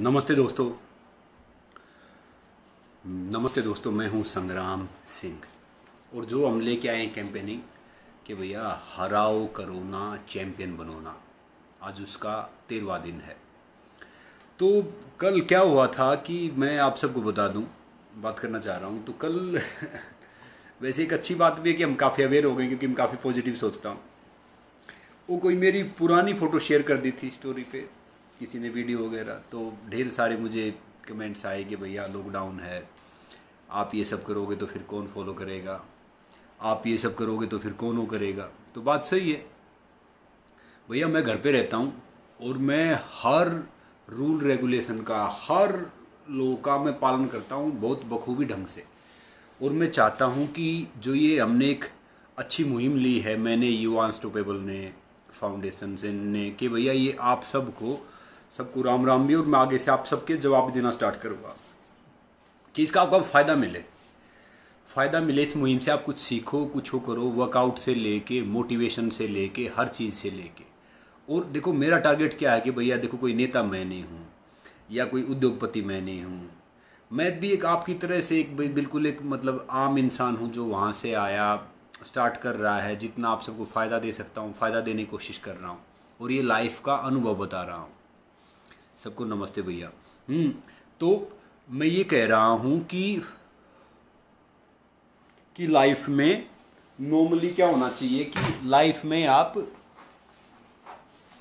नमस्ते दोस्तों, मैं हूं संग्राम सिंह और जो हम लेके आए हैं कैंपेनिंग कि भैया हराओ कोरोना, चैंपियन बनो ना। आज उसका 13वां दिन है। तो कल क्या हुआ था कि मैं आप सबको बात करना चाह रहा हूं। तो कल वैसे एक अच्छी बात भी है कि हम काफ़ी अवेयर हो गए, क्योंकि मैं काफ़ी पॉजिटिव सोचता हूँ। वो कोई मेरी पुरानी फ़ोटो शेयर कर दी थी स्टोरी पे, किसी ने वीडियो वगैरह, तो ढेर सारे मुझे कमेंट्स आए कि भैया लॉकडाउन है, आप ये सब करोगे तो फिर कौन फॉलो करेगा, आप ये सब करोगे तो फिर कौन वो करेगा। तो बात सही है भैया, मैं घर पे रहता हूँ और मैं हर रूल रेगुलेशन का, हर लॉ का मैं पालन करता हूँ बहुत बखूबी ढंग से। और मैं चाहता हूँ कि जो ये हमने एक अच्छी मुहिम ली है, मैंने युवा अनस्टॉपेबल ने, फाउंडेशन से ने, कि भैया ये आप सबको राम राम भी, और मैं आगे से आप सबके जवाब देना स्टार्ट करूँगा कि इसका आपको फ़ायदा मिले इस मुहिम से। आप कुछ सीखो, कुछ हो करो, वर्कआउट से लेके, मोटिवेशन से लेके, हर चीज़ से लेके। और देखो मेरा टारगेट क्या है कि भैया देखो, कोई नेता मैं नहीं हूँ या कोई उद्योगपति मैं नहीं हूँ। मैं भी एक आपकी तरह से एक बिल्कुल एक मतलब आम इंसान हूँ जो वहाँ से आया, स्टार्ट कर रहा है। जितना आप सबको फ़ायदा दे सकता हूँ फ़ायदा देने की कोशिश कर रहा हूँ, और ये लाइफ का अनुभव बता रहा हूँ। सबको नमस्ते भैया। तो मैं ये कह रहा हूँ कि लाइफ में नॉर्मली क्या होना चाहिए कि लाइफ में आप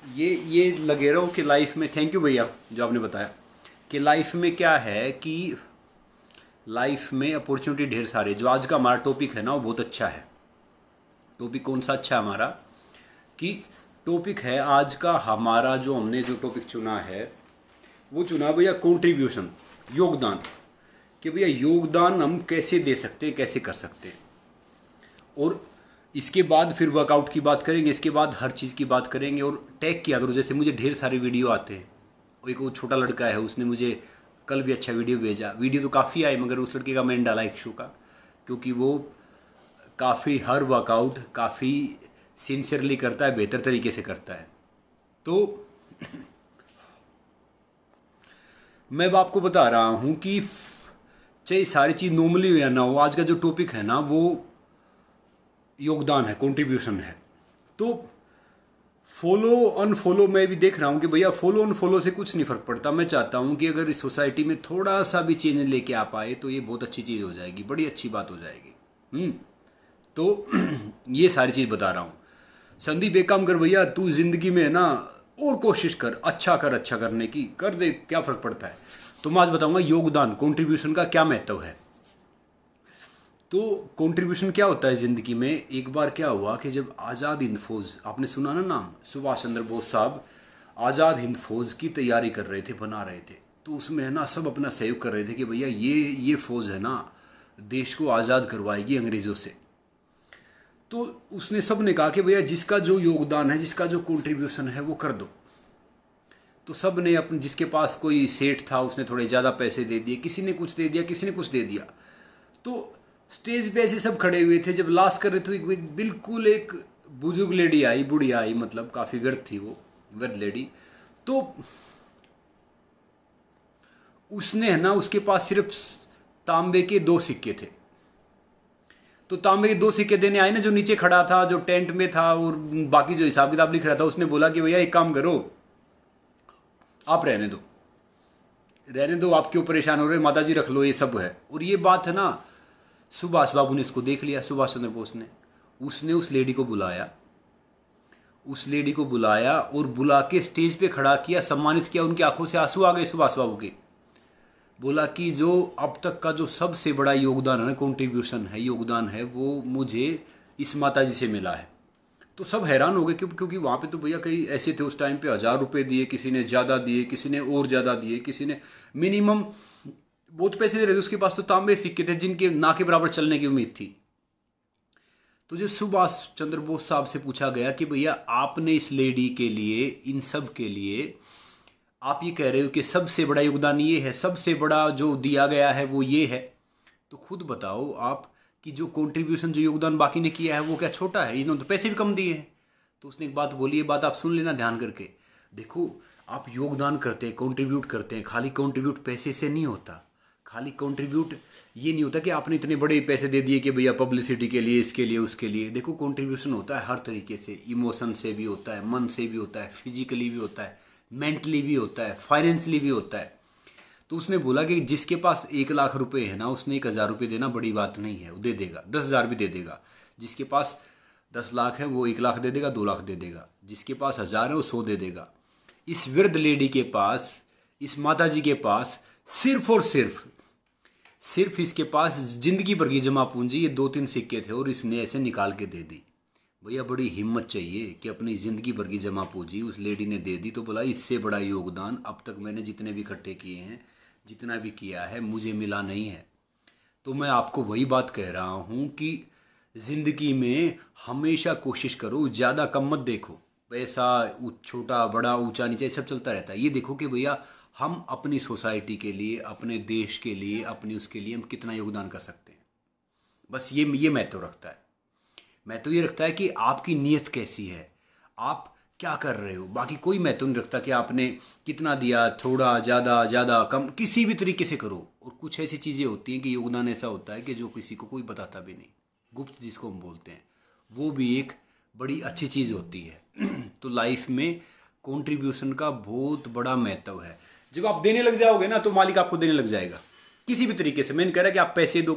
ये लगे रहो कि लाइफ में, थैंक यू भैया जो आपने बताया कि लाइफ में क्या है कि लाइफ में अपॉर्चुनिटी ढेर सारे। जो आज का हमारा टॉपिक है ना, वो बहुत अच्छा है। टॉपिक कौन सा अच्छा है हमारा? कि टॉपिक है आज का हमारा, जो हमने जो टॉपिक चुना है वो चुना भैया कंट्रीब्यूशन, योगदान। कि भैया योगदान हम कैसे दे सकते हैं, कैसे कर सकते हैं। और इसके बाद फिर वर्कआउट की बात करेंगे, इसके बाद हर चीज़ की बात करेंगे। और टैग किया करो, जैसे मुझे ढेर सारे वीडियो आते हैं। एक वो छोटा लड़का है, उसने मुझे कल भी अच्छा वीडियो भेजा। वीडियो तो काफ़ी आए, मगर उस लड़के का मैंने डाला एक शो का, क्योंकि वो काफ़ी हर वर्कआउट काफ़ी सिंसियरली करता है, बेहतर तरीके से करता है। तो मैं आपको बता रहा हूँ कि चाहे सारी चीज़ नॉर्मली हो या ना हो, आज का जो टॉपिक है ना वो योगदान है, कंट्रीब्यूशन है। तो फॉलो अनफॉलो मैं भी देख रहा हूँ कि भैया फॉलो अनफॉलो से कुछ नहीं फ़र्क पड़ता। मैं चाहता हूँ कि अगर इस सोसाइटी में थोड़ा सा भी चेंज लेके आ पाए तो ये बहुत अच्छी चीज़ हो जाएगी, बड़ी अच्छी बात हो जाएगी। तो ये सारी चीज़ बता रहा हूँ। संदीप एक काम कर भैया, तू जिंदगी में है ना और कोशिश कर, अच्छा करने की, कर दे, क्या फ़र्क पड़ता है। तो मैं आज बताऊँगा योगदान, कंट्रीब्यूशन का क्या महत्व है। तो कंट्रीब्यूशन क्या होता है ज़िंदगी में। एक बार क्या हुआ कि जब आज़ाद हिंद फौज, आपने सुना ना नाम, सुभाष चंद्र बोस साहब आज़ाद हिंद फौज की तैयारी कर रहे थे, बना रहे थे। तो उसमें है ना सब अपना सहयोग कर रहे थे कि भैया ये फौज है ना देश को आज़ाद करवाएगी अंग्रेज़ों से। तो उसने सब ने कहा कि भैया जिसका जो योगदान है, जिसका जो कंट्रीब्यूशन है वो कर दो। तो सब ने अपने, जिसके पास कोई सेठ था उसने थोड़े ज़्यादा पैसे दे दिए, किसी ने कुछ दे दिया, किसी ने कुछ दे दिया। तो स्टेज पे ऐसे सब खड़े हुए थे, जब लास्ट कर रहे थे तो बिल्कुल एक बुजुर्ग लेडी आई, बुढ़िया आई, मतलब काफ़ी वृद्ध थी वो, वृद्ध लेडी। तो उसने है ना, उसके पास सिर्फ तांबे के 2 सिक्के थे। तो तांबे के 2 सिक्के देने आए ना, जो नीचे खड़ा था, जो टेंट में था और बाकी जो हिसाब किताब लिख रहा था, उसने बोला कि भैया एक काम करो, आप रहने दो, आप क्यों परेशान हो रहे, माता जी रख लो, ये सब है। और ये बात है ना, सुभाष बाबू ने इसको देख लिया, सुभाष चंद्र बोस ने। उसने उस लेडी को बुलाया और बुला के स्टेज पे खड़ा किया, सम्मानित किया। उनकी आंखों से आंसू आ गए सुभाष बाबू के। बोला कि जो अब तक का जो सबसे बड़ा योगदान है ना, कंट्रीब्यूशन है, योगदान है, वो मुझे इस माता जी से मिला है। तो सब हैरान हो गए, क्योंकि वहाँ पे तो भैया कई ऐसे थे उस टाइम पे, 1000 रुपये दिए, किसी ने ज़्यादा दिए, किसी ने और ज़्यादा दिए, किसी ने मिनिमम बहुत पैसे दे रहे थे। उसके पास तो तांबे सिक्के थे जिनके ना के बराबर चलने की उम्मीद थी। तो जब सुभाष चंद्र बोस साहब से पूछा गया कि भैया आपने इस लेडी के लिए, इन सब के लिए आप ये कह रहे हो कि सबसे बड़ा योगदान ये है, सबसे बड़ा जो दिया गया है वो ये है, तो खुद बताओ आप कि जो कंट्रीब्यूशन, जो योगदान बाकी ने किया है वो क्या छोटा है? इन्होंने तो पैसे भी कम दिए हैं। तो उसने एक बात बोली, ये बात आप सुन लेना ध्यान करके। देखो आप योगदान करते हैं, कंट्रीब्यूट करते हैं। खाली कंट्रीब्यूट पैसे से नहीं होता, खाली कंट्रीब्यूट ये नहीं होता कि आपने इतने बड़े पैसे दे दिए कि भैया पब्लिसिटी के लिए, इसके लिए, उसके लिए। देखो कंट्रीब्यूशन होता है हर तरीके से, इमोशन से भी होता है, मन से भी होता है, फिजिकली भी होता है, मेंटली भी होता है, फाइनेंशियली भी होता है। तो उसने बोला कि जिसके पास 1 लाख रुपए है ना, उसने 1,000 रुपये देना बड़ी बात नहीं है, वो दे देगा, 10,000 भी दे देगा। जिसके पास 10 लाख है वो 1 लाख दे देगा, 2 लाख दे देगा। जिसके पास 1,000 है वो 100 दे देगा। इस वृद्ध लेडी के पास, इस माता जी के पास सिर्फ और सिर्फ इसके पास जिंदगी भर की जमा पूंजी ये 2-3 सिक्के थे और इसने ऐसे निकाल के दे दी। भैया बड़ी हिम्मत चाहिए कि अपनी ज़िंदगी भर की जमा पूंजी उस लेडी ने दे दी। तो बोला इससे बड़ा योगदान अब तक मैंने जितने भी इकट्ठे किए हैं, जितना भी किया है, मुझे मिला नहीं है। तो मैं आपको वही बात कह रहा हूँ कि ज़िंदगी में हमेशा कोशिश करो, ज़्यादा कम मत देखो। पैसा छोटा बड़ा, ऊंचा नीचा, सब चलता रहता है। ये देखो कि भैया हम अपनी सोसाइटी के लिए, अपने देश के लिए, अपनी उसके लिए हम कितना योगदान कर सकते हैं। बस ये महत्व रखता है। महत्व ये रखता है कि आपकी नीयत कैसी है, आप क्या कर रहे हो। बाकी कोई महत्व नहीं रखता कि आपने कितना दिया, थोड़ा, ज़्यादा, ज़्यादा कम, किसी भी तरीके से करो। और कुछ ऐसी चीज़ें होती हैं कि योगदान ऐसा होता है कि जो किसी को कोई बताता भी नहीं, गुप्त जिसको हम बोलते हैं, वो भी एक बड़ी अच्छी चीज़ होती है। तो लाइफ में कंट्रीब्यूशन का बहुत बड़ा महत्व है। जब आप देने लग जाओगे ना तो मालिक आपको देने लग जाएगा किसी भी तरीके से। मैंने कह रहा कि आप पैसे दो,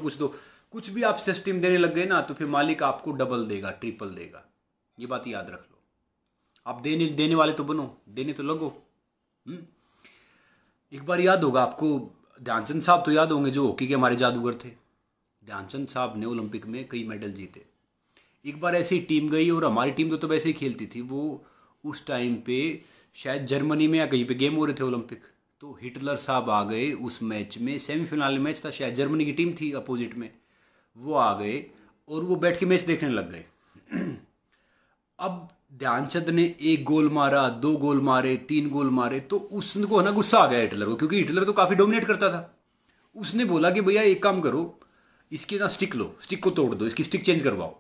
कुछ भी आप सिस्टम देने लग गए ना तो फिर मालिक आपको डबल देगा, ट्रिपल देगा। ये बात याद रख लो। आप देने वाले तो बनो, देने तो लगो। एक बार याद होगा आपको, ध्यानचंद साहब तो याद होंगे जो हॉकी के हमारे जादूगर थे। ध्यानचंद साहब ने ओलंपिक में कई मेडल जीते। एक बार ऐसी टीम गई और हमारी टीम तो वैसे ही खेलती थी। वो उस टाइम पे शायद जर्मनी में या कहीं पे गेम हो रहे थे ओलंपिक। तो हिटलर साहब आ गए उस मैच में, सेमीफाइनल मैच था, शायद जर्मनी की टीम थी अपोजिट में। वो आ गए और वो बैठ के मैच देखने लग गए। अब ध्यानचंद ने 1 गोल मारा, 2 गोल मारे, 3 गोल मारे, तो उसको ना गुस्सा आ गया हिटलर को, क्योंकि हिटलर तो काफ़ी डोमिनेट करता था। उसने बोला कि भैया एक काम करो, इसकी ना स्टिक लो, स्टिक को तोड़ दो, इसकी स्टिक चेंज करवाओ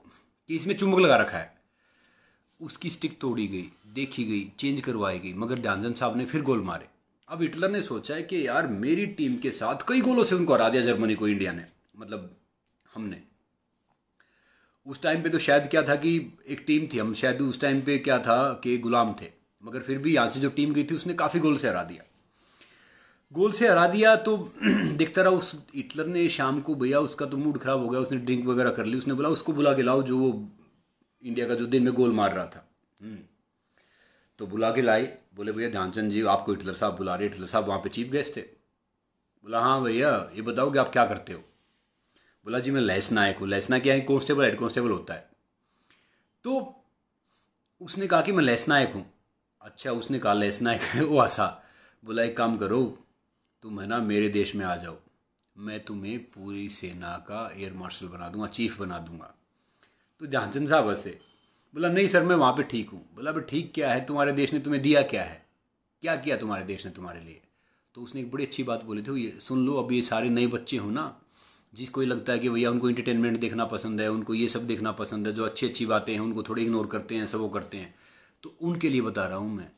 कि इसमें चुंबक लगा रखा है। उसकी स्टिक तोड़ी गई, देखी गई, चेंज करवाई गई, मगर ध्यानचंद साहब ने फिर गोल मारे। अब हिटलर ने सोचा है कि यार मेरी टीम के साथ कई गोलों से उनको हरा दिया जर्मनी को, इंडिया ने, मतलब हमने। उस टाइम पे तो शायद क्या था कि एक टीम थी, हम शायद उस टाइम पे क्या था कि गुलाम थे, मगर फिर भी यहाँ से जो टीम गई थी उसने काफ़ी गोल से हरा दिया। तो दिखता रहा उस हिटलर ने शाम को, भैया उसका तो मूड खराब हो गया, उसने ड्रिंक वगैरह कर ली। उसने बोला उसको बुला के लाओ जो वो इंडिया का जो दिन में गोल मार रहा था। तो बुला के लाए। बोले भैया ध्यानचंद जी आपको हिटलर साहब बुला रहे। हिटलर साहब वहाँ पे चीफ गेस्ट थे। बोला हाँ भैया ये बताओ कि आप क्या करते हो। बोला जी मैं लैंस नायक हूँ। लैंस नायक क्या है? कांस्टेबल, हेड कांस्टेबल होता है। तो उसने कहा कि मैं लैंस नायक हूँ। अच्छा, उसने कहा लैंस नायक है, वो हंसा। बोला एक काम करो, तुम है ना मेरे देश में आ जाओ, मैं तुम्हें पूरी सेना का एयर मार्शल बना दूंगा, चीफ बना दूंगा। तो ध्यानचंद साहब हंसे। बोला नहीं सर मैं वहाँ पे ठीक हूँ। बोला भाई ठीक क्या है, तुम्हारे देश ने तुम्हें दिया क्या है, क्या किया तुम्हारे देश ने तुम्हारे लिए। तो उसने एक बड़ी अच्छी बात बोली थी, ये सुन लो। अब ये सारे नए बच्चे हो ना, जिसको ये लगता है कि भैया उनको इंटरटेनमेंट देखना पसंद है, उनको ये सब देखना पसंद है, जो अच्छी अच्छी बातें हैं उनको थोड़ी इग्नोर करते हैं, सब वो करते हैं, तो उनके लिए बता रहा हूँ मैं।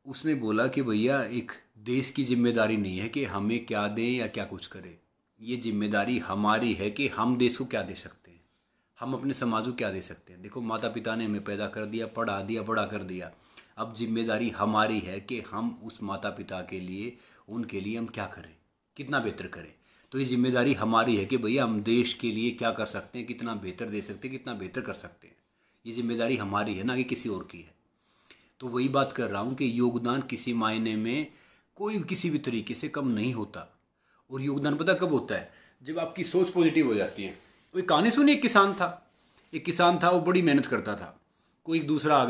उसने बोला कि भैया एक देश की जिम्मेदारी नहीं है कि हमें क्या दें या क्या कुछ करें, ये जिम्मेदारी हमारी है कि हम देश को क्या दे सकते हैं, हम अपने समाज को क्या दे सकते हैं। देखो माता पिता ने हमें पैदा कर दिया, पढ़ा दिया, बड़ा कर दिया। अब जिम्मेदारी हमारी है कि हम उस माता पिता के लिए, उनके लिए हम क्या करें, कितना बेहतर करें। तो ये जिम्मेदारी हमारी है कि भैया हम देश के लिए क्या कर सकते हैं, कितना बेहतर दे सकते हैं, कितना बेहतर कर सकते हैं। ये जिम्मेदारी हमारी है, ना कि किसी और की है। तो वही बात कर रहा हूँ कि योगदान किसी मायने में कोई किसी भी तरीके से कम नहीं होता। और योगदान पता कब होता है, जब आपकी सोच पॉजिटिव हो जाती है। वो एक कहानी सुनी, एक किसान था, वो बड़ी मेहनत करता था। कोई एक दूसरा आ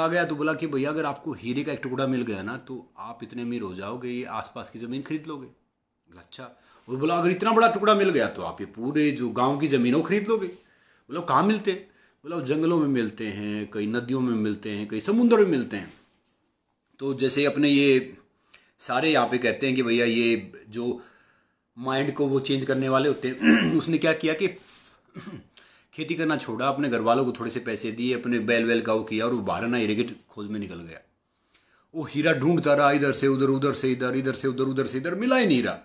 गया तो बोला कि भैया अगर आपको हीरे का एक टुकड़ा मिल गया ना तो आप इतने अमीर हो जाओगे, ये आसपास की ज़मीन खरीद लोगे। बोला अच्छा। और बोला अगर इतना बड़ा टुकड़ा मिल गया तो आप ये पूरे जो गांव की ज़मीन वो खरीद लोगे। बोला कहाँ मिलते? बोला जंगलों में मिलते हैं, कई नदियों में मिलते हैं, कई समुद्र में मिलते हैं। तो जैसे अपने ये सारे यहाँ पे कहते हैं कि भैया ये जो माइंड को वो चेंज करने वाले होते हैं उसने क्या किया कि खेती करना छोड़ा, अपने घर वालों को थोड़े से पैसे दिए, अपने बैल का वो किया और वो बारह हीरे की खोज में निकल गया। वो हीरा ढूंढता रहा, इधर से उधर, उधर से इधर, इधर से उधर, उधर से इधर, मिला ही नहीं रहा।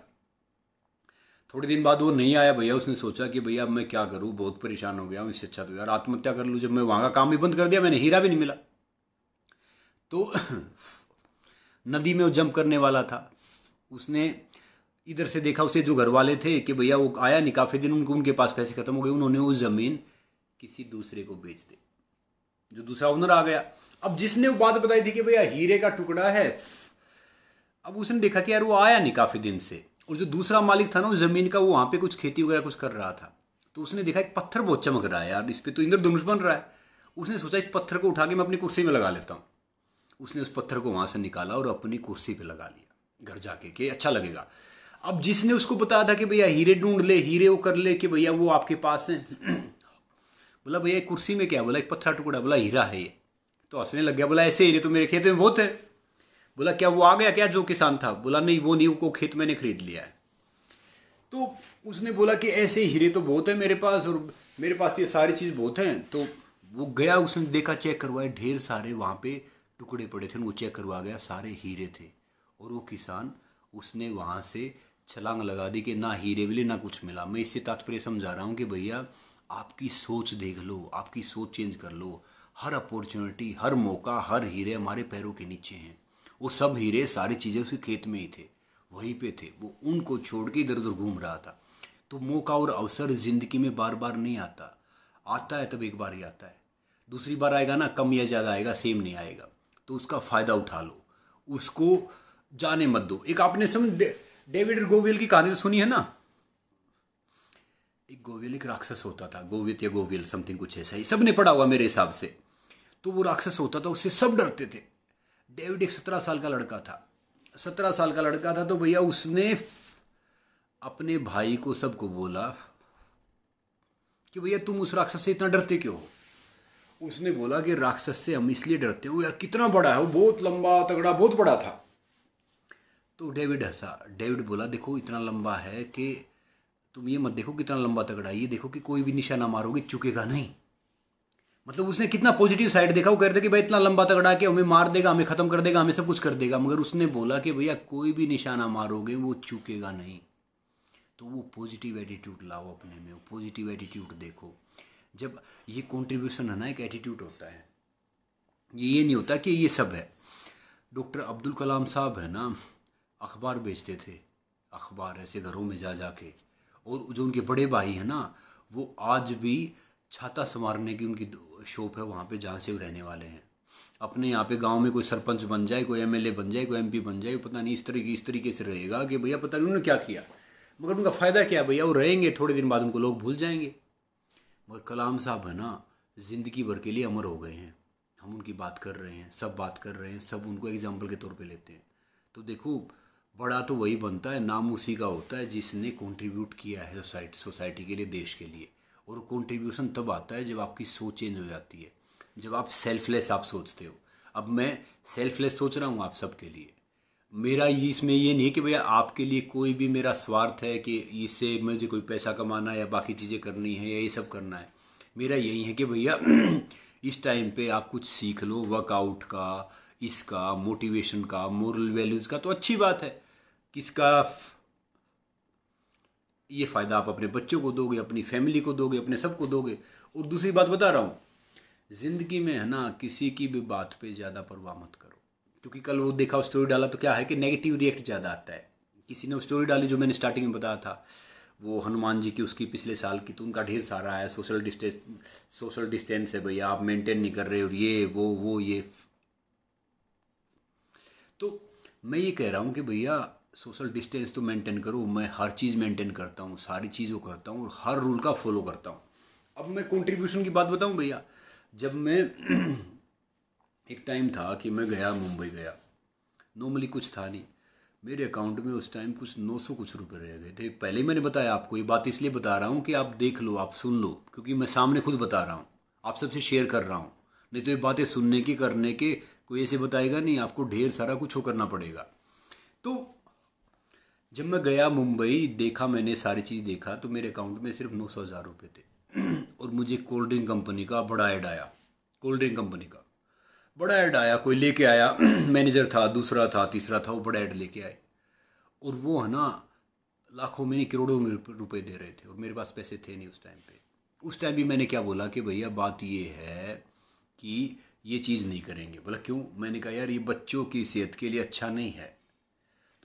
थोड़े दिन बाद वो नहीं आया भैया। उसने सोचा कि भैया अब मैं क्या करूँ, बहुत परेशान हो गया हूँ, इससे अच्छा तो यार आत्महत्या कर लूँ। जब मैं वहाँ का काम भी बंद कर दिया, मैंने हीरा भी नहीं मिला। तो नदी में वो जंप करने वाला था। उसने इधर से देखा, उसे जो घर वाले थे कि भैया वो आया नहीं काफ़ी दिन, उनके पास पैसे खत्म हो गए, उन्होंने वो ज़मीन किसी दूसरे को बेच दी। जो दूसरा ओनर आ गया, अब जिसने वो बात बताई थी कि भैया हीरे का टुकड़ा है, अब उसने देखा कि यार वो आया नहीं काफ़ी दिन से, और जो दूसरा मालिक था ना उस ज़मीन का, वो वहाँ पे कुछ खेती वगैरह कुछ कर रहा था। तो उसने देखा एक पत्थर बहुत चमक रहा है यार, इस पर तो इंद्रधनुष बन रहा है। उसने सोचा इस पत्थर को उठा के मैं अपनी कुर्सी में लगा लेता हूँ। उसने उस पत्थर को वहाँ से निकाला और अपनी कुर्सी पे लगा लिया घर जाके, कि अच्छा लगेगा। अब जिसने उसको बताया था कि भैया हीरे ढूंढ ले, हीरे वो कर ले, कि भैया वो आपके पास है, बोला भैया एक कुर्सी में क्या, बोला एक पत्थर टुकड़ा, बोला हीरा है ये। तो हंसने लग गया, बोला ऐसे हीरे तो मेरे खेत में बहुत है। बोला क्या वो आ गया क्या जो किसान था? बोला नहीं वो नहीं, वो खेत मैंने खरीद लिया है। तो उसने बोला कि ऐसे हीरे तो बहुत है मेरे पास, और मेरे पास ये सारी चीज़ बहुत हैं। तो वो गया, उसने देखा, चेक करवाए, ढेर सारे वहाँ पे टुकड़े पड़े थे, वो चेक करवा गया, सारे हीरे थे। और वो किसान, उसने वहाँ से छलांग लगा दी कि ना हीरे मिले ना कुछ मिला। मैं इससे तात्पर्य समझा रहा हूँ कि भैया आपकी सोच देख लो, आपकी सोच चेंज कर लो। हर अपॉर्चुनिटी, हर मौका, हर हीरे हमारे पैरों के नीचे हैं। वो सब हीरे, सारी चीज़ें उसके खेत में ही थे, वहीं पे थे। वो उनको छोड़ के इधर उधर घूम रहा था। तो मौका और अवसर ज़िंदगी में बार बार नहीं आता, आता है तब एक बार ही आता है। दूसरी बार आएगा ना, कम या ज़्यादा आएगा, सेम नहीं आएगा। तो उसका फ़ायदा उठा लो, उसको जाने मत दो। एक आपने डेविड गोविल की कहानी तो सुनी है ना? एक गोविल, एक राक्षस होता था, गोवित या गोविल समथिंग कुछ ऐसा ही, सबने पढ़ा हुआ मेरे हिसाब से। तो वो राक्षस होता था, उससे सब डरते थे। डेविड एक 17 साल का लड़का था। 17 साल का लड़का था, तो भैया उसने अपने भाई को, सबको बोला कि भैया तुम उस राक्षस से इतना डरते क्यों हो? उसने बोला कि राक्षस से हम इसलिए डरते हो यार, कितना बड़ा है वो, बहुत लंबा तगड़ा, बहुत बड़ा था। तो डेविड हंसा। डेविड बोला देखो इतना लंबा है कि तुम ये मत देखो कितना लंबा तगड़ा है, ये देखो कि कोई भी निशाना मारोगे चुकेगा नहीं। मतलब उसने कितना पॉजिटिव साइड देखा। वो कह रहे थे कि भाई इतना लंबा तगड़ा कि हमें मार देगा, हमें खत्म कर देगा, हमें सब कुछ कर देगा, मगर उसने बोला कि भैया कोई भी निशाना मारोगे वो चूकेगा नहीं। तो वो पॉजिटिव एटीट्यूड लाओ अपने में, वो पॉजिटिव एटीट्यूड देखो। जब ये कंट्रीब्यूशन है ना, एक एटीट्यूड होता है, ये नहीं होता कि ये सब है। डॉक्टर अब्दुल कलाम साहब है ना, अखबार बेचते थे, अखबार ऐसे घरों में जा जा के। और जो उनके बड़े भाई हैं ना, वो आज भी छाता संवारने की उनकी शॉप है वहाँ पे, जहाँ से वो रहने वाले हैं। अपने यहाँ पे गांव में कोई सरपंच बन जाए, कोई एमएलए बन जाए, कोई एमपी बन जाए, पता नहीं इस तरीके से रहेगा कि भैया पता नहीं उन्होंने क्या किया, मगर उनका फ़ायदा क्या है भैया, वो रहेंगे, थोड़े दिन बाद उनको लोग भूल जाएंगे। मगर कलाम साहब है ना, ज़िंदगी भर के लिए अमर हो गए हैं। हम उनकी बात कर रहे हैं, सब बात कर रहे हैं, सब उनको एग्जाम्पल के तौर पे लेते हैं। तो देखो, बड़ा तो वही बनता है, नाम उसी का होता है जिसने कंट्रीब्यूट किया है सोसाइटी के लिए, देश के लिए। और कंट्रीब्यूशन तब आता है जब आपकी सोच चेंज हो जाती है, जब आप सेल्फलेस आप सोचते हो। अब मैं सेल्फलेस सोच रहा हूँ आप सबके लिए। मेरा ये इसमें ये नहीं है कि भैया आपके लिए कोई भी मेरा स्वार्थ है कि इससे मुझे कोई पैसा कमाना है या बाकी चीज़ें करनी है या ये सब करना है। मेरा यही है कि भैया इस टाइम पे आप कुछ सीख लो, वर्कआउट का, इसका, मोटिवेशन का, मोरल वैल्यूज़ का, तो अच्छी बात है। किसका ये फ़ायदा आप अपने बच्चों को दोगे, अपनी फैमिली को दोगे, अपने सबको दोगे। और दूसरी बात बता रहा हूँ, ज़िंदगी में है ना, किसी की भी बात पे ज़्यादा परवाह मत करो। क्योंकि कल वो देखा, स्टोरी डाला तो क्या है कि नेगेटिव रिएक्ट ज़्यादा आता है। किसी ने वो स्टोरी डाली जो मैंने स्टार्टिंग में बताया था, वो हनुमान जी की, उसकी पिछले साल की, तो उनका ढेर सारा है, सोशल डिस्टेंस है भैया, आप मेंटेन नहीं कर रहे, और ये वो ये। तो मैं ये कह रहा हूँ कि भैया सोशल डिस्टेंस तो मेंटेन करो। मैं हर चीज़ मेंटेन करता हूँ, सारी चीज़ों करता हूँ, और हर रूल का फॉलो करता हूँ। अब मैं कंट्रीब्यूशन की बात बताऊँ भैया, जब मैं एक टाइम था कि मैं गया, मुंबई गया, नॉर्मली कुछ था नहीं, मेरे अकाउंट में उस टाइम कुछ 900 कुछ रुपए रह गए थे। पहले ही मैंने बताया आपको, ये बात इसलिए बता रहा हूँ कि आप देख लो, आप सुन लो, क्योंकि मैं सामने खुद बता रहा हूँ, आप सबसे शेयर कर रहा हूँ। नहीं तो ये बातें सुनने की, करने के कोई ऐसे बताएगा नहीं, आपको ढेर सारा कुछ वो करना पड़ेगा। तो जब मैं गया मुंबई, देखा मैंने, सारी चीज़ देखा, तो मेरे अकाउंट में सिर्फ 900,000 रुपये थे। और मुझे कोल्ड ड्रिंक कंपनी का बड़ा ऐड आया, कोल्ड ड्रिंक कंपनी का। बड़ा ऐड आया, कोई लेके आया मैनेजर था, दूसरा था, तीसरा था, वो बड़ा ऐड लेके आए। और वो है ना लाखों में नहीं करोड़ों में रुपए दे रहे थे, और मेरे पास पैसे थे नहीं उस टाइम पे। उस टाइम भी मैंने क्या बोला कि भैया बात ये है कि ये चीज़ नहीं करेंगे। बोला क्यों? मैंने कहा यार ये बच्चों की सेहत के लिए अच्छा नहीं है।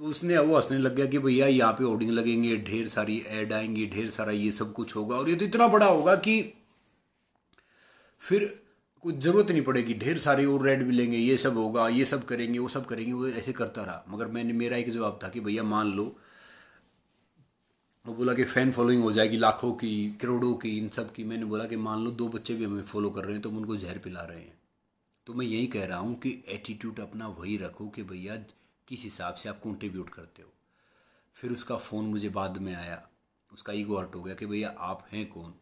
तो उसने वो हंसने लग गया कि भैया यहाँ पे होर्डिंग लगेंगे, ढेर सारी ऐड आएंगी, ढेर सारा ये सब कुछ होगा, और ये तो इतना बड़ा होगा कि फिर कुछ ज़रूरत नहीं पड़ेगी, ढेर सारे और रेड मिलेंगे, ये सब होगा, ये सब करेंगे, वो सब करेंगे। वो ऐसे करता रहा। मगर मेरा एक जवाब था कि भैया मान लो, वो बोला कि फ़ैन फॉलोइंग हो जाएगी लाखों की, करोड़ों की, इन सब की। मैंने बोला कि मान लो 2 बच्चे भी हमें फॉलो कर रहे हैं तो हम उनको जहर पिला रहे हैं। तो मैं यही कह रहा हूँ कि एटीट्यूड अपना वही रखो कि भैया किस हिसाब से आप कंट्रीब्यूट करते हो। फिर उसका फ़ोन मुझे बाद में आया, उसका ईगो हर्ट हो गया कि भैया आप हैं कौन?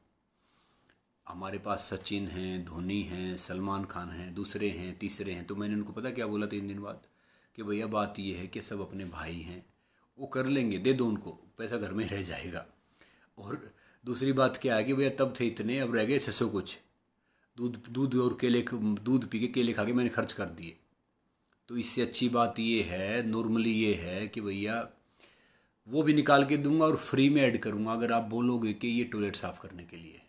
हमारे पास सचिन हैं, धोनी हैं, सलमान खान हैं, दूसरे हैं, तीसरे हैं। तो मैंने उनको पता क्या बोला 3 दिन बाद कि भैया बात ये है कि सब अपने भाई हैं, वो कर लेंगे, दे दो उनको, पैसा घर में रह जाएगा। और दूसरी बात क्या है कि भैया तब थे इतने, अब रह गए 600 कुछ। दूध दूध और केले, दूध पी के केले खा के मैंने खर्च कर दिए। तो इससे अच्छी बात ये है, नॉर्मली ये है कि भैया वो भी निकाल के दूंगा और फ्री में ऐड करूंगा अगर आप बोलोगे कि ये टॉयलेट साफ़ करने के लिए।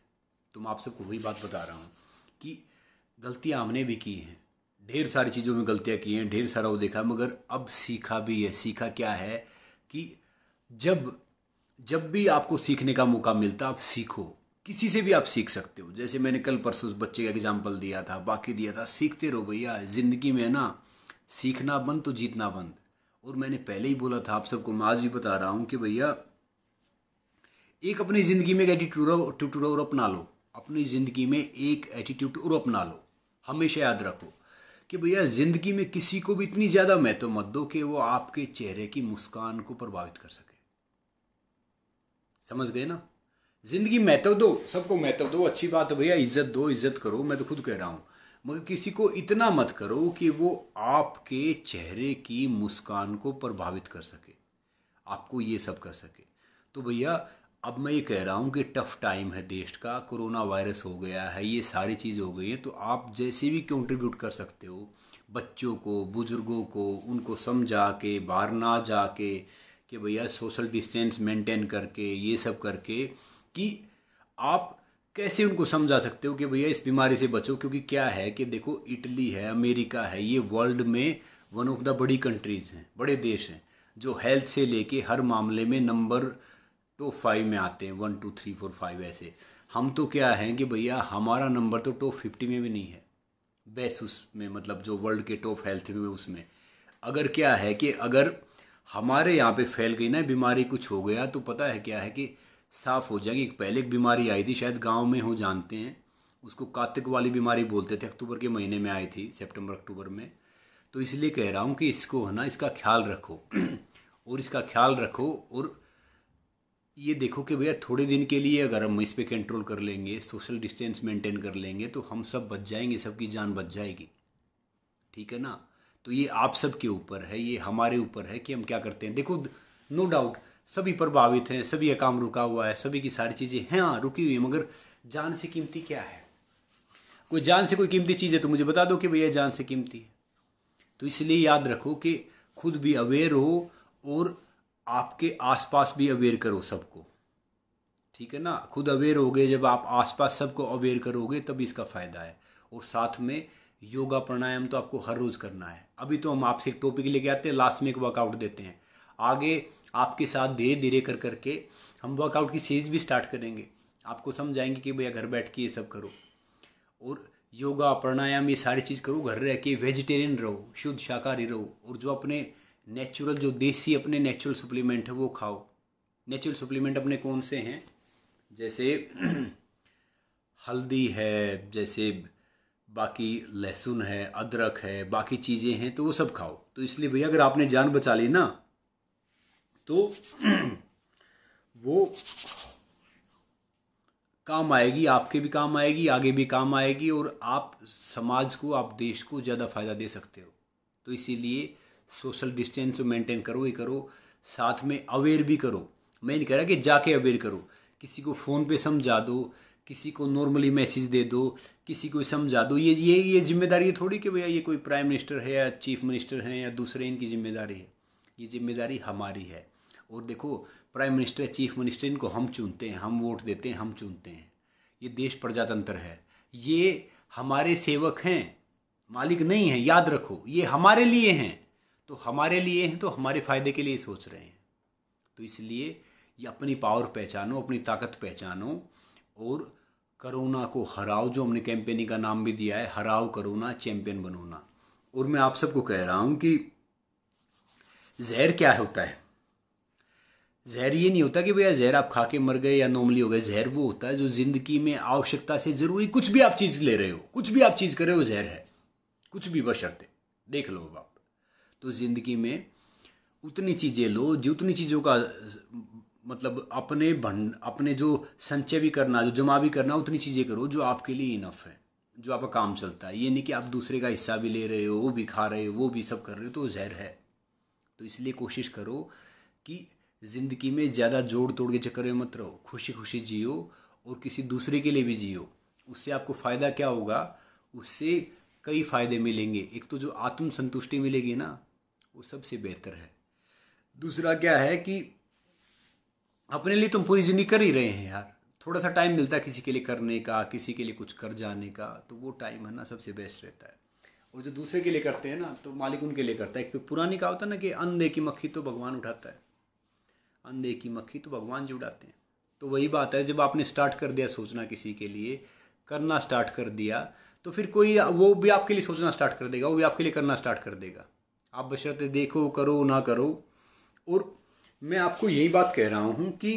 तो मैं आप सबको वही बात बता रहा हूँ कि गलतियाँ हमने भी की हैं, ढेर सारी चीज़ों में गलतियाँ की हैं, ढेर सारा वो देखा, मगर अब सीखा भी है। सीखा क्या है कि जब जब भी आपको सीखने का मौका मिलता आप सीखो, किसी से भी आप सीख सकते हो। जैसे मैंने कल परसों उस बच्चे का एग्जाम्पल दिया था, बाकी दिया था, सीखते रहो भैया। ज़िंदगी में ना सीखना बंद तो जीतना बंद। और मैंने पहले ही बोला था आप सबको, मैं आज भी बता रहा हूँ कि भैया एक अपनी ज़िंदगी में एक एटीट्यूड और अपना लो। अपनी ज़िंदगी में एक एटीट्यूड और अपना लो। हमेशा याद रखो कि भैया ज़िंदगी में किसी को भी इतनी ज़्यादा महत्व मत दो कि वो आपके चेहरे की मुस्कान को प्रभावित कर सके। समझ गए ना? ज़िंदगी महत्व दो, सबको महत्व दो, अच्छी बात है भैया, इज्जत दो, इज्जत करो, मैं तो खुद कह रहा हूँ। मगर किसी को इतना मत करो कि वो आपके चेहरे की मुस्कान को प्रभावित कर सके, आपको ये सब कर सके। तो भैया अब मैं ये कह रहा हूँ कि टफ़ टाइम है देश का, कोरोना वायरस हो गया है, ये सारी चीज़ हो गई हैं, तो आप जैसे भी कंट्रीब्यूट कर सकते हो, बच्चों को, बुज़ुर्गों को, उनको समझा के, बाहर ना जाके, कि भैया सोशल डिस्टेंस मेंटेन करके, ये सब करके, कि आप कैसे उनको समझा सकते हो कि भैया इस बीमारी से बचो। क्योंकि क्या है कि देखो, इटली है, अमेरिका है, ये वर्ल्ड में वन ऑफ द बड़ी कंट्रीज़ हैं, बड़े देश हैं, जो हेल्थ से लेके हर मामले में नंबर टॉप 5 में आते हैं, 1 2 3 4 5 ऐसे। हम तो क्या हैं कि भैया हमारा नंबर तो टॉप 50 में भी नहीं है, बेस्ट उसमें, मतलब जो वर्ल्ड के टॉप हेल्थ में, उसमें अगर क्या है कि अगर हमारे यहाँ पे फैल गई ना बीमारी, कुछ हो गया, तो पता है क्या है कि साफ़ हो जाएंगे। पहले एक बीमारी आई थी, शायद गांव में हो, जानते हैं उसको, कार्तिक वाली बीमारी बोलते थे, अक्टूबर के महीने में आई थी, सितंबर अक्टूबर में। तो इसलिए कह रहा हूँ कि इसको है ना, इसका ख्याल रखो और इसका ख्याल रखो, और ये देखो कि भैया थोड़े दिन के लिए अगर हम इस पे कंट्रोल कर लेंगे, सोशल डिस्टेंस मेंटेन कर लेंगे, तो हम सब बच जाएंगे, सबकी जान बच जाएगी। ठीक है ना? तो ये आप सब के ऊपर है, ये हमारे ऊपर है कि हम क्या करते हैं। देखो, नो डाउट सभी प्रभावित हैं, सभी का काम रुका हुआ है, सभी की सारी चीज़ें हैं, हाँ रुकी हुई है, मगर जान से कीमती क्या है? कोई जान से कोई कीमती चीज़ है तो मुझे बता दो कि भैया जान से कीमती है। तो इसलिए याद रखो कि खुद भी अवेयर हो और आपके आसपास भी अवेयर करो सबको। ठीक है ना? खुद अवेयर होगे, जब आप आसपास सबको अवेयर करोगे तभी इसका फ़ायदा है। और साथ में योगा प्राणायाम तो आपको हर रोज़ करना है। अभी तो हम आपसे एक टॉपिक लेके आते हैं, लास्ट में एक वर्कआउट देते हैं, आगे आपके साथ धीरे धीरे कर करके हम वर्कआउट की सीरीज भी स्टार्ट करेंगे, आपको समझाएंगे कि भैया घर बैठ के ये सब करो, और योगा प्राणायाम ये सारी चीज़ करो, घर रह के वेजिटेरियन रहो, शुद्ध शाकाहारी रहो, और जो अपने नेचुरल, जो देसी अपने नेचुरल सप्लीमेंट है वो खाओ। नेचुरल सप्लीमेंट अपने कौन से हैं? जैसे हल्दी है, जैसे बाकी लहसुन है, अदरक है, बाकी चीज़ें हैं, तो वो सब खाओ। तो इसलिए भैया अगर आपने जान बचा ली ना, तो वो काम आएगी, आपके भी काम आएगी, आगे भी काम आएगी, और आप समाज को, आप देश को ज़्यादा फ़ायदा दे सकते हो। तो इसीलिए सोशल डिस्टेंस मेंटेन करो ही करो, साथ में अवेयर भी करो। मैं नहीं कह रहा कि जाके अवेयर करो, किसी को फ़ोन पे समझा दो किसी को नॉर्मली मैसेज दे दो, किसी को समझा दो। ये जिम्मेदारी थोड़ी कि भैया ये कोई प्राइम मिनिस्टर है या चीफ मिनिस्टर है या दूसरे इनकी जिम्मेदारी है। ये जिम्मेदारी हमारी है। और देखो, प्राइम मिनिस्टर चीफ मिनिस्टर इनको हम चुनते हैं, हम वोट देते हैं, हम चुनते हैं। ये देश प्रजातंत्र है, ये हमारे सेवक हैं, मालिक नहीं है। याद रखो, ये हमारे लिए हैं, तो हमारे लिए हैं तो हमारे फ़ायदे के लिए सोच रहे हैं। तो इसलिए ये अपनी पावर पहचानो, अपनी ताकत पहचानो और कोरोना को हराओ। जो हमने कैंपेनिंग का नाम भी दिया है, हराओ कोरोना, चैंपियन बनो ना। और मैं आप सबको कह रहा हूँ कि जहर क्या होता है। जहर ये नहीं होता कि भैया जहर आप खा के मर गए या नॉर्मली हो गए। जहर वो होता है जो ज़िंदगी में आवश्यकता से ज़रूरी कुछ भी आप चीज़ ले रहे हो, कुछ भी आप चीज़ कर रहे हो, जहर है। कुछ भी, बशर्ते देख लो आप। तो ज़िंदगी में उतनी चीज़ें लो जितनी चीज़ों का मतलब अपने जो संचय भी करना, जो जमा भी करना, उतनी चीज़ें करो जो आपके लिए इनफ है, जो आपका काम चलता है। ये नहीं कि आप दूसरे का हिस्सा भी ले रहे हो, वो भी खा रहे हो, वो भी सब कर रहे हो, तो जहर है। तो इसलिए कोशिश करो कि ज़िंदगी में ज़्यादा जोड़ तोड़ के चक्कर में मत रहो, खुशी खुशी जियो और किसी दूसरे के लिए भी जियो। उससे आपको फ़ायदा क्या होगा? उससे कई फ़ायदे मिलेंगे। एक तो जो आत्म संतुष्टि मिलेगी ना, वो सबसे बेहतर है। दूसरा क्या है कि अपने लिए तुम पूरी ज़िंदगी कर ही रहे हैं यार। थोड़ा सा टाइम मिलता है किसी के लिए करने का, किसी के लिए कुछ कर जाने का, तो वो टाइम है ना सबसे बेस्ट रहता है। और जो दूसरे के लिए करते हैं ना, तो मालिक उनके लिए करता है। एक पुरानी कहावत है ना कि अंधे की मक्खी तो भगवान उठाता है, अंधे की मक्खी तो भगवान जी उड़ाते हैं। तो वही बात है, जब आपने स्टार्ट कर दिया सोचना, किसी के लिए करना स्टार्ट कर दिया, तो फिर कोई वो भी आपके लिए सोचना स्टार्ट कर देगा, वो भी आपके लिए करना स्टार्ट कर देगा। आप बशर्ते देखो, करो ना करो। और मैं आपको यही बात कह रहा हूँ कि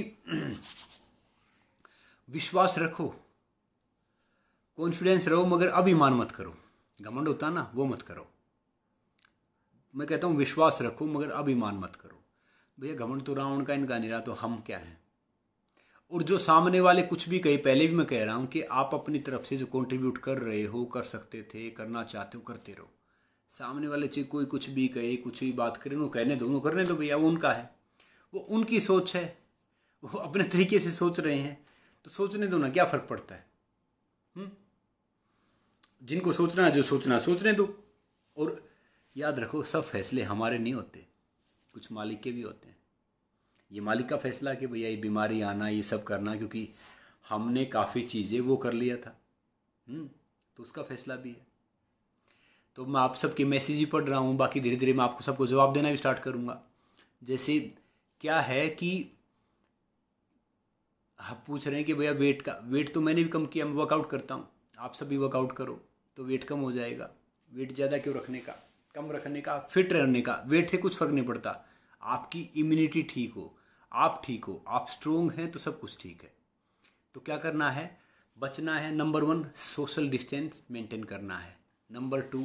विश्वास रखो, कॉन्फिडेंस रहो, मगर अभिमान मत करो। घमंड होता ना, वो मत करो। मैं कहता हूँ विश्वास रखो मगर अभिमान मत करो। भैया घमंड तो रावण का, इनका नहीं रहा, तो हम क्या हैं? और जो सामने वाले कुछ भी कहे, पहले भी मैं कह रहा हूँ कि आप अपनी तरफ से जो कंट्रीब्यूट कर रहे हो, कर सकते थे, करना चाहते हो, करते रहो। सामने वाले से कोई कुछ भी कहे, कुछ भी बात करे, उन्होंने कहने दो, उन्होंने करने दो भैया, वो उनका है, वो उनकी सोच है, वो अपने तरीके से सोच रहे हैं, तो सोचने दो ना, क्या फ़र्क पड़ता है? जिनको सोचना है, जो सोचना है, सोचने दो। और याद रखो, सब फैसले हमारे नहीं होते, कुछ मालिक के भी होते हैं। ये मालिक का फैसला कि भैया ये बीमारी आना, ये सब करना, क्योंकि हमने काफ़ी चीज़ें वो कर लिया था, तो उसका फैसला भी है। तो मैं आप सबके मैसेज ही पढ़ रहा हूँ, बाकी धीरे धीरे मैं आपको सबको जवाब देना भी स्टार्ट करूँगा। जैसे क्या है कि आप पूछ रहे हैं कि भैया वेट तो मैंने भी कम किया, मैं वर्कआउट करता हूँ, आप सब भी वर्कआउट करो तो वेट कम हो जाएगा। वेट ज़्यादा क्यों रखने का, कम रखने का, फिट रहने का। वेट से कुछ फ़र्क नहीं पड़ता, आपकी इम्यूनिटी ठीक हो, आप ठीक हो, आप स्ट्रोंग हैं, तो सब कुछ ठीक है। तो क्या करना है? बचना है। नंबर 1, सोशल डिस्टेंस मेंटेन करना है। नंबर 2,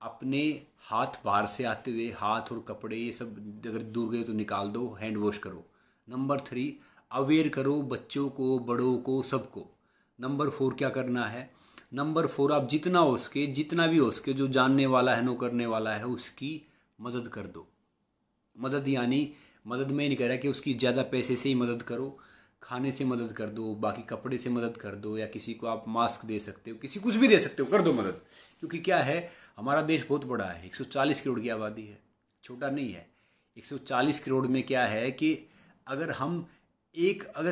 अपने हाथ बाहर से आते हुए, हाथ और कपड़े ये सब अगर दूर गए तो निकाल दो, हैंड वॉश करो। नंबर 3, अवेयर करो बच्चों को, बड़ों को, सबको। नंबर 4 क्या करना है? नंबर 4, आप जितना हो सके, जितना भी हो सके, जो जानने वाला है, नो करने वाला है, उसकी मदद कर दो। मदद यानी, मदद में नहीं कह रहा कि उसकी ज़्यादा पैसे से ही मदद करो, खाने से मदद कर दो, बाकी कपड़े से मदद कर दो, या किसी को आप मास्क दे सकते हो, किसी कुछ भी दे सकते हो, कर दो मदद। क्योंकि क्या है, हमारा देश बहुत बड़ा है, 140 करोड़ की आबादी है, छोटा नहीं है। 140 करोड़ में क्या है कि अगर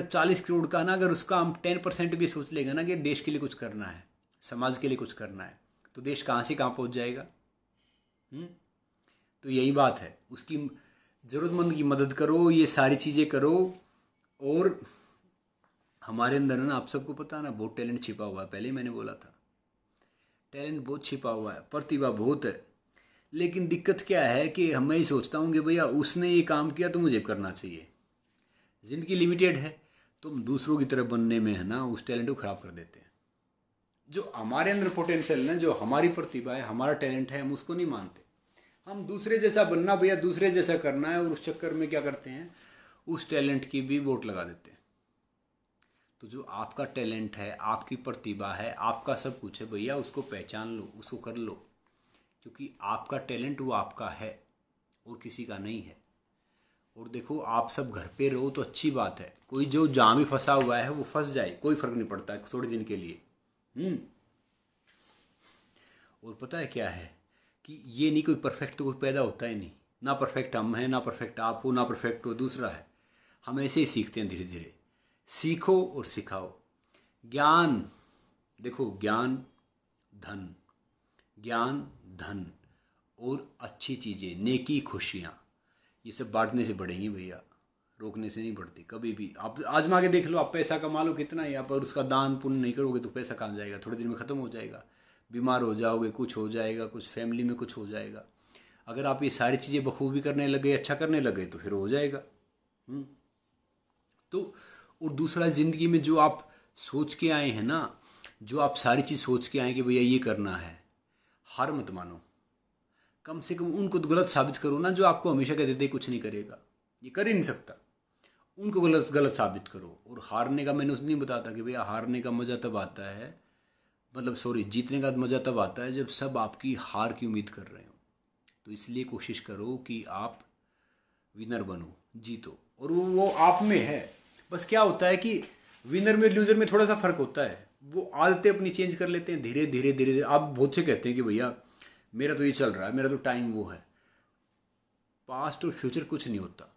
40 करोड़ का ना, अगर उसका हम 10% भी सोच लेंगे ना कि देश के लिए कुछ करना है, समाज के लिए कुछ करना है, तो देश कहाँ से कहाँ पहुँच जाएगा। तो यही बात है, उसकी ज़रूरतमंद की मदद करो, ये सारी चीज़ें करो। और हमारे अंदर ना, आप सबको पता है ना, बहुत टैलेंट छिपा हुआ है। पहले ही मैंने बोला था, टैलेंट बहुत छिपा हुआ है, प्रतिभा बहुत है। लेकिन दिक्कत क्या है कि मैं ही सोचता हूँ कि भैया उसने ये काम किया तो मुझे करना चाहिए। ज़िंदगी लिमिटेड है, तो हम दूसरों की तरह बनने में है ना, उस टैलेंट को ख़राब कर देते हैं। जो हमारे अंदर पोटेंशियल है, जो हमारी प्रतिभा है, हमारा टैलेंट है, हम उसको नहीं मानते। हम दूसरे जैसा बनना, भैया दूसरे जैसा करना है, और उस चक्कर में क्या करते हैं, उस टैलेंट की भी वोट लगा देते हैं। तो जो आपका टैलेंट है, आपकी प्रतिभा है, आपका सब कुछ है, भैया उसको पहचान लो, उसको कर लो। क्योंकि आपका टैलेंट वो आपका है और किसी का नहीं है। और देखो आप सब घर पे रहो तो अच्छी बात है, कोई जो जहाँ भी फंसा हुआ है वो फंस जाए, कोई फ़र्क नहीं पड़ता है थोड़े दिन के लिए। और पता है क्या है कि ये नहीं कोई परफेक्ट तो कोई पैदा होता ही नहीं, ना परफेक्ट हम हैं, ना परफेक्ट आप हो, ना परफेक्ट वो दूसरा है। हम ऐसे ही सीखते हैं, धीरे धीरे सीखो और सिखाओ। ज्ञान, देखो ज्ञान धन, ज्ञान धन और अच्छी चीज़ें, नेकी, खुशियाँ, ये सब बांटने से बढ़ेंगी भैया, रोकने से नहीं बढ़ती कभी भी। आप आजमा के देख लो, आप पैसा कमा लो कितना ही, आप उसका दान पुण्य नहीं करोगे तो पैसा कहाँ जाएगा, थोड़े दिन में ख़त्म हो जाएगा, बीमार हो जाओगे, कुछ हो जाएगा, कुछ फैमिली में कुछ हो जाएगा। अगर आप ये सारी चीज़ें बखूबी करने लगे, अच्छा करने लगे तो फिर हो जाएगा। तो और दूसरा, ज़िंदगी में जो आप सोच के आए हैं ना, जो आप सारी चीज़ सोच के आए कि भैया ये करना है, हार मत मानो, कम से कम उनको तो गलत साबित करो ना, जो आपको हमेशा कहते थे कुछ नहीं करेगा, ये कर ही नहीं सकता, उनको गलत साबित करो। और हारने का मैंने उसने नहीं बताता कि भैया हारने का मज़ा तब आता है, मतलब सॉरी, जीतने का मज़ा तब आता है जब सब आपकी हार की उम्मीद कर रहे हो। तो इसलिए कोशिश करो कि आप विनर बनो, जीतो, और वो आप में है। बस क्या होता है कि विनर में लूज़र में थोड़ा सा फ़र्क होता है, वो आदतें अपनी चेंज कर लेते हैं धीरे धीरे धीरे धीरे। आप बहुत से कहते हैं कि भैया मेरा तो ये चल रहा है, मेरा तो टाइम वो है। पास्ट और फ्यूचर कुछ नहीं होता,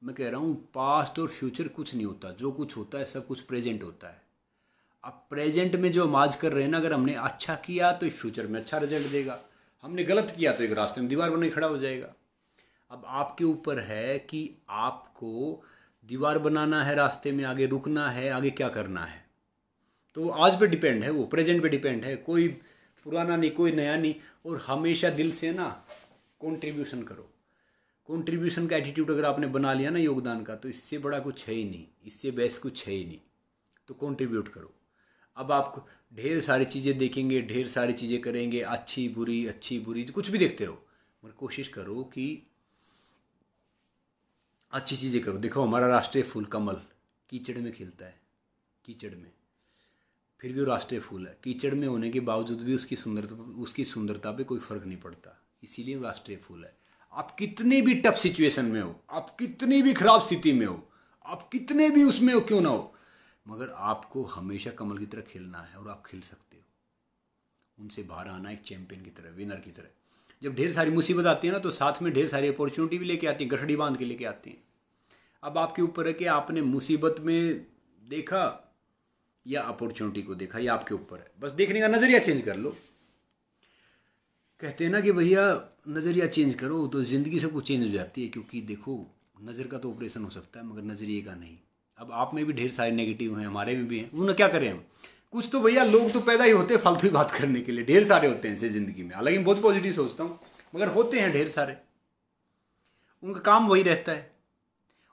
मैं कह रहा हूँ पास्ट और फ्यूचर कुछ नहीं होता, जो कुछ होता है सब कुछ प्रेजेंट होता है। अब प्रेजेंट में जो हम आज कर रहे हैं ना, अगर हमने अच्छा किया तो फ्यूचर में अच्छा रिजल्ट देगा, हमने गलत किया तो एक रास्ते में दीवार बन के खड़ा हो जाएगा। अब आपके ऊपर है कि आपको दीवार बनाना है, रास्ते में आगे रुकना है, आगे क्या करना है। तो वो आज पे डिपेंड है, वो प्रेजेंट पे डिपेंड है, कोई पुराना नहीं, कोई नया नहीं। और हमेशा दिल से ना कंट्रीब्यूशन करो। कंट्रीब्यूशन का एटीट्यूड अगर आपने बना लिया ना योगदान का, तो इससे बड़ा कुछ है ही नहीं, इससे बेस्ट कुछ है ही नहीं। तो कंट्रीब्यूट करो। अब आप ढेर सारी चीज़ें देखेंगे, ढेर सारी चीज़ें करेंगे, अच्छी बुरी कुछ भी देखते रहो, मगर कोशिश करो कि अच्छी चीज़ें करो। देखो हमारा राष्ट्रीय फूल कमल कीचड़ में खिलता है, कीचड़ में, फिर भी वो राष्ट्रीय फूल है। कीचड़ में होने के बावजूद भी उसकी सुंदरता पे कोई फ़र्क नहीं पड़ता, इसीलिए वो राष्ट्रीय फूल है। आप कितनी भी टफ सिचुएशन में हो, आप कितनी भी खराब स्थिति में हो, आप कितने भी उसमें हो क्यों ना हो, मगर आपको हमेशा कमल की तरह खिलना है, और आप खिल सकते हो। उनसे बाहर आना एक चैंपियन की तरह, विनर की तरह। जब ढेर सारी मुसीबत आती है ना, तो साथ में ढेर सारी अपॉर्चुनिटी भी लेके आती है, गठड़ी बांध के लेके आती हैं। अब आपके ऊपर है कि आपने मुसीबत में देखा या अपॉर्चुनिटी को देखा, ये आपके ऊपर है। बस देखने का नज़रिया चेंज कर लो। कहते हैं ना कि भैया नज़रिया चेंज करो तो ज़िंदगी सब कुछ चेंज हो जाती है। क्योंकि देखो नज़र का तो ऑपरेशन हो सकता है, मगर नज़रिए का नहीं। अब आप में भी ढेर सारे नेगेटिव हैं, हमारे में भी हैं, उन्हें क्या करें हम। कुछ तो भैया लोग तो पैदा ही होते हैं फालतू ही बात करने के लिए, ढेर सारे होते हैं ऐसे ज़िंदगी में। हालांकि मैं बहुत पॉजिटिव सोचता हूँ, मगर होते हैं ढेर सारे, उनका काम वही रहता है।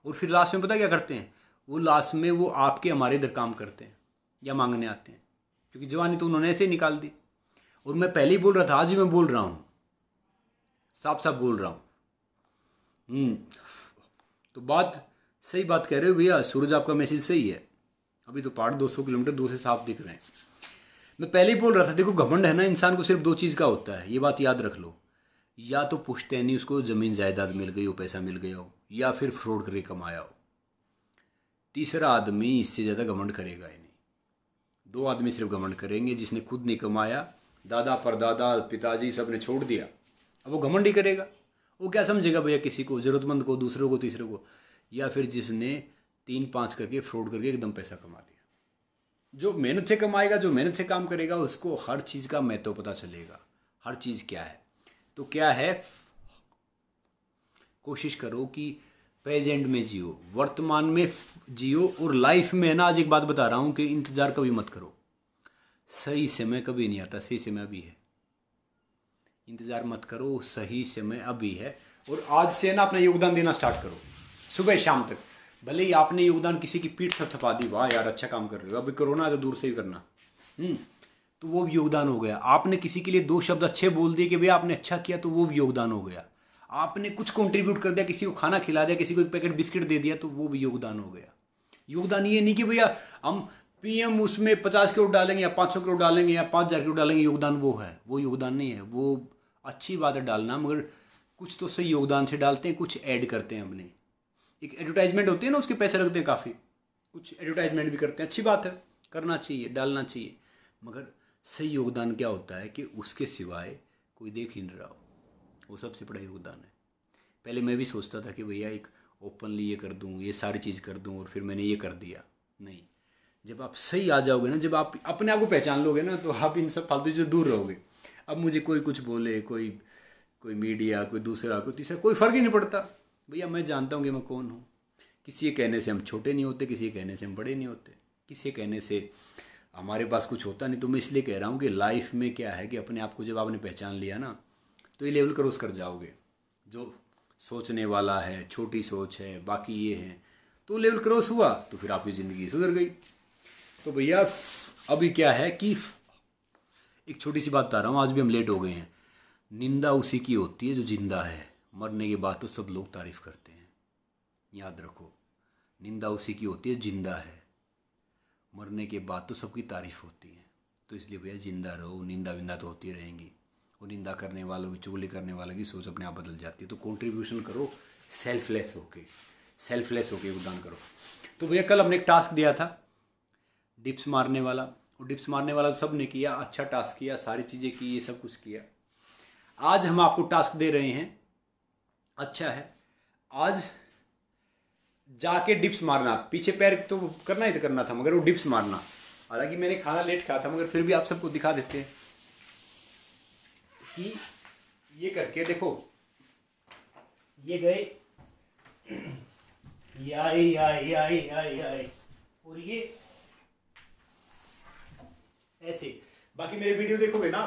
और फिर लास्ट में पता क्या करते हैं, वो लास्ट में वो आपके हमारे इधर काम करते हैं या मांगने आते हैं, क्योंकि जवानी तो उन्होंने ऐसे ही निकाल दी। और मैं पहले ही बोल रहा था, आज ही मैं बोल रहा हूँ, साफ साफ बोल रहा हूँ। तो बात सही बात कह रहे हो भैया, सूरज आपका मैसेज सही है। अभी तो पहाड़ 200 किलोमीटर दूर से साफ दिख रहे हैं। मैं पहले ही बोल रहा था, देखो घमंड है ना इंसान को सिर्फ 2 चीज़ का होता है, ये बात याद रख लो। या तो पुश्तैनी उसको ज़मीन जायदाद मिल गई हो, पैसा मिल गया हो, या फिर फ्रॉड करके कमाया हो। तीसरा आदमी इससे ज़्यादा घमंड करेगा ही नहीं। 2 आदमी सिर्फ घमंड करेंगे, जिसने खुद नहीं कमाया, दादा परदादा पिताजी सब ने छोड़ दिया, अब वो घमंड ही करेगा। वो क्या समझेगा भैया किसी को, ज़रूरतमंद को, दूसरों को, तीसरे को। या फिर जिसने 3-5 करके फ्रॉड करके एकदम पैसा कमा लिया। जो मेहनत से कमाएगा, जो मेहनत से काम करेगा, उसको हर चीज़ का महत्व पता चलेगा, हर चीज़ क्या है। तो क्या है, कोशिश करो कि प्रेजेंट में जियो, वर्तमान में जियो। और लाइफ में ना, आज एक बात बता रहा हूँ कि इंतज़ार कभी मत करो। सही समय कभी नहीं आता, सही समय अभी है। इंतज़ार मत करो, सही समय अभी है। और आज से ना अपना योगदान देना स्टार्ट करो, सुबह शाम तक। भले ही आपने योगदान किसी की पीठ थपथपा दी, वाह यार अच्छा काम कर रहे हो, अभी कोरोना है तो दूर से ही करना, तो वो भी योगदान हो गया। आपने किसी के लिए 2 शब्द अच्छे बोल दिए कि भैया आपने अच्छा किया, तो वो भी योगदान हो गया। आपने कुछ कंट्रीब्यूट कर दिया, किसी को खाना खिला दिया, किसी को एक पैकेट बिस्किट दे दिया, तो वो भी योगदान हो गया। योगदान ये नहीं कि भैया हम पीएम उसमें 50 करोड़ डालेंगे या 500 करोड़ डालेंगे या 5000 करोड़ डालेंगे, योगदान वो है, वो योगदान नहीं है। वो अच्छी बात है डालना, मगर कुछ तो सही योगदान से डालते हैं, कुछ ऐड करते हैं अपने। एक एडवर्टाइजमेंट होती है ना, उसके पैसे लगते हैं काफ़ी, कुछ एडवर्टाइजमेंट भी करते हैं, अच्छी बात है, करना चाहिए, डालना चाहिए, मगर सही योगदान क्या होता है कि उसके सिवाय कोई देख ही नहीं रहा हो, वो सबसे बड़ा योगदान है। पहले मैं भी सोचता था कि भैया एक ओपनली ये कर दूँ, ये सारी चीज़ कर दूँ, और फिर मैंने ये कर दिया। नहीं, जब आप सही आ जाओगे ना, जब आप अपने आप को पहचान लोगे ना, तो आप इन सब फालतू से दूर रहोगे। अब मुझे कोई कुछ बोले, कोई मीडिया, कोई दूसरा, कोई तीसरा, कोई फ़र्क ही नहीं पड़ता। भैया मैं जानता हूँ कि मैं कौन हूँ। किसी के कहने से हम छोटे नहीं होते, किसी के कहने से हम बड़े नहीं होते, किसी के कहने से हमारे पास कुछ होता नहीं। तो मैं इसलिए कह रहा हूँ कि लाइफ में क्या है कि अपने आप को जब आपने पहचान लिया ना, तो ये लेवल क्रॉस कर जाओगे। जो सोचने वाला है, छोटी सोच है, बाकी ये है, तो लेवल क्रॉस हुआ तो फिर आपकी ज़िंदगी सुधर गई। तो भैया अभी क्या है कि एक छोटी सी बात बता रहा हूँ, आज भी हम लेट हो गए हैं। निंदा उसी की होती है जो जिंदा है, मरने के बाद तो सब लोग तारीफ़ करते हैं। याद रखो, निंदा उसी की होती है जिंदा है, मरने के बाद तो सबकी तारीफ़ होती है। तो इसलिए भैया जिंदा रहो, निंदा विंदा तो होती रहेंगी, और निंदा करने वालों की, चुगली करने वालों की सोच अपने आप बदल जाती है। तो कंट्रीब्यूशन करो सेल्फलेस होके योगदान करो। तो भैया कल हमने एक टास्क दिया था डिप्स मारने वाला, और डिप्स मारने वाला सब ने किया, अच्छा टास्क किया, सारी चीज़ें की, ये सब कुछ किया। आज हम आपको टास्क दे रहे हैं, अच्छा है, आज जाके डिप्स मारना, पीछे पैर तो करना ही तो करना था, मगर वो डिप्स मारना। हालांकि मैंने खाना लेट खाया था, मगर फिर भी आप सबको दिखा देते हैं कि ये करके देखो, ये गए, ये आए, और ये ऐसे। बाकी मेरे वीडियो देखोगे ना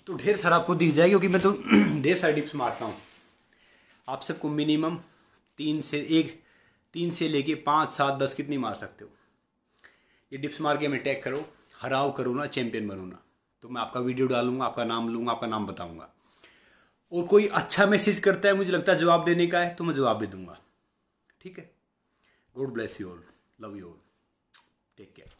तो ढेर सारा आपको दिख जाएगा, क्योंकि मैं तो ढेर सारे डिप्स मारता हूँ। आप सबको मिनिमम 3 से लेके 5, 7, 10 कितनी मार सकते हो। ये डिप्स मार के हमें टैग करो, हराओ करो ना, चैंपियन बनो ना। तो मैं आपका वीडियो डालूंगा, आपका नाम लूँगा, आपका नाम बताऊँगा। और कोई अच्छा मैसेज करता है, मुझे लगता है जवाब देने का है, तो मैं जवाब भी दूंगा। ठीक है, God bless you all, love you all, take care.